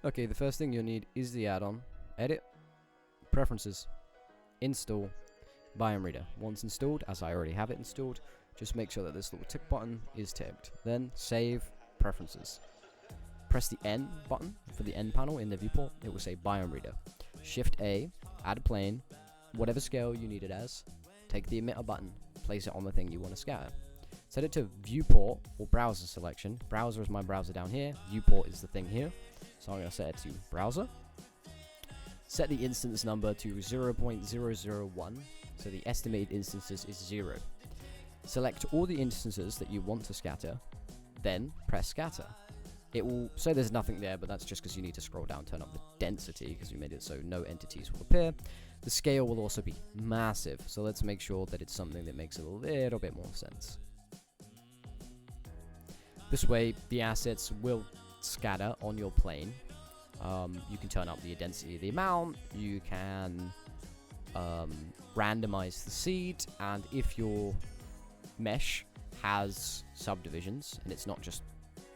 Okay, the first thing you'll need is the add-on, edit, preferences, install, Biome Reader. Once installed, as I already have it installed, just make sure that this little tick button is ticked. Then save preferences. Press the N button for the N panel in the viewport. It will say Biome Reader. Shift A, add a plane, whatever scale you need it as. Take the emitter button, place it on the thing you want to scatter. Set it to viewport or browser selection. Browser is my browser down here. Viewport is the thing here. So I'm going to set it to browser. Set the instance number to 0.001. So the estimated instances is 0. Select all the instances that you want to scatter. Then press scatter. It will say there's nothing there, but that's just because you need to scroll down, turn up the density, because we made it so no entities will appear. The scale will also be massive. So let's make sure that it's something that makes a little bit more sense. This way, the assets will scatter on your plane. You can turn up the density of the amount, you can randomize the seed, and if your mesh has subdivisions, and it's not just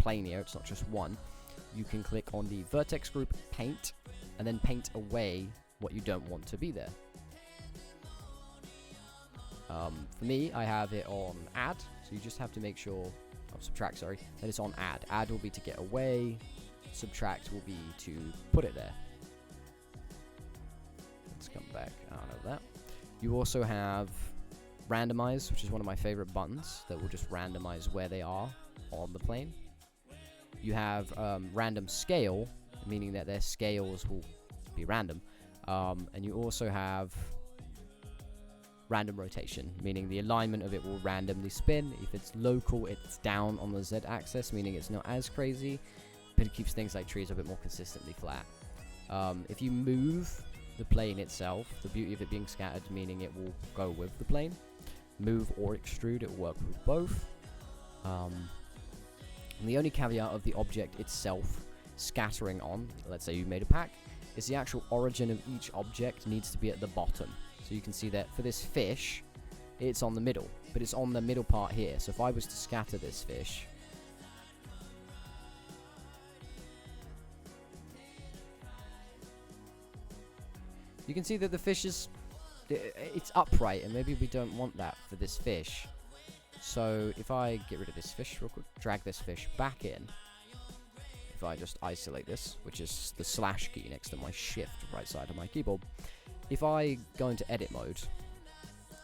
linear, it's not just one, you can click on the vertex group, paint, and then paint away what you don't want to be there. For me, I have it on add, so you just have to make sure, subtract, sorry, that it's on add. Add will be to get away, subtract will be to put it there. Let's come back out of that. You also have randomize, which is one of my favorite buttons that will just randomize where they are on the plane. You have random scale, meaning that their scales will be random. And you also have random rotation, meaning the alignment of it will randomly spin. If it's local, it's down on the z-axis, meaning it's not as crazy, but it keeps things like trees a bit more consistently flat. If you move the plane itself, the beauty of it being scattered, meaning it will go with the plane. Move or extrude, it will work with both. And the only caveat of the object itself scattering on, let's say you made a pack, is the actual origin of each object needs to be at the bottom. So you can see that for this fish, it's on the middle, but it's on the middle part here. So if I was to scatter this fish, you can see that the fish is, it's upright, and maybe we don't want that for this fish. So if I get rid of this fish real quick, drag this fish back in, if I just isolate this, which is the slash key next to my shift right side of my keyboard, if I go into edit mode,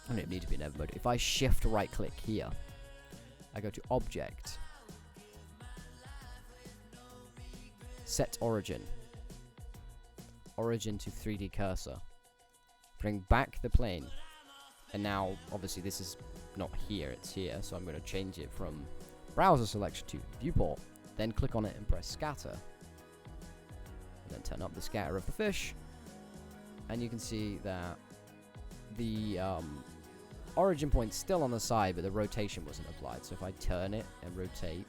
I don't need to be in edit mode, if I shift right click here, I go to object, set origin, origin to 3D cursor, bring back the plane, and now obviously this is not here, it's here, so I'm going to change it from browser selection to viewport, then click on it and press scatter, and then turn up the scatter of the fish, and you can see that the origin point's still on the side, but the rotation wasn't applied. So if I turn it and rotate,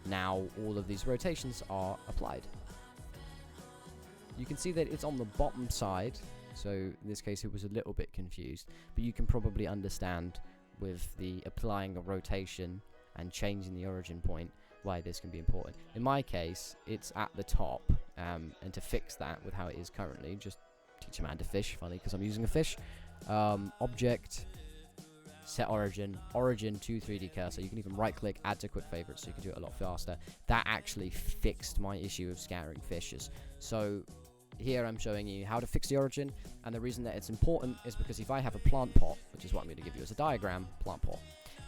now all of these rotations are applied. You can see that it's on the bottom side, so in this case it was a little bit confused, but you can probably understand with the applying a rotation and changing the origin point why this can be important. In my case, it's at the top, and to fix that with how it is currently, just teach a man to fish, funny because I'm using a fish, object, set origin, origin to 3D cursor. You can even right click, add to quick favorites, so you can do it a lot faster. That actually fixed my issue of scattering fishes. So here I'm showing you how to fix the origin, and the reason that it's important is because if I have a plant pot, which is what I'm going to give you as a diagram, plant pot,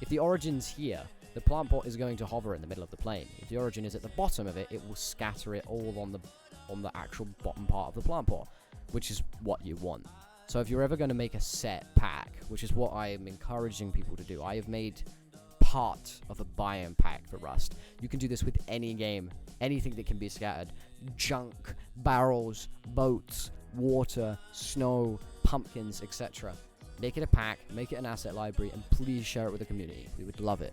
if the origin's here, the plant pot is going to hover in the middle of the plane. If the origin is at the bottom of it, it will scatter it all on the actual bottom part of the plant pot, which is what you want. So if you're ever going to make a set pack, which is what I am encouraging people to do, I have made part of a biome pack for Rust. You can do this with any game, anything that can be scattered. Junk, barrels, boats, water, snow, pumpkins, etc. Make it a pack, make it an asset library, and please share it with the community. We would love it.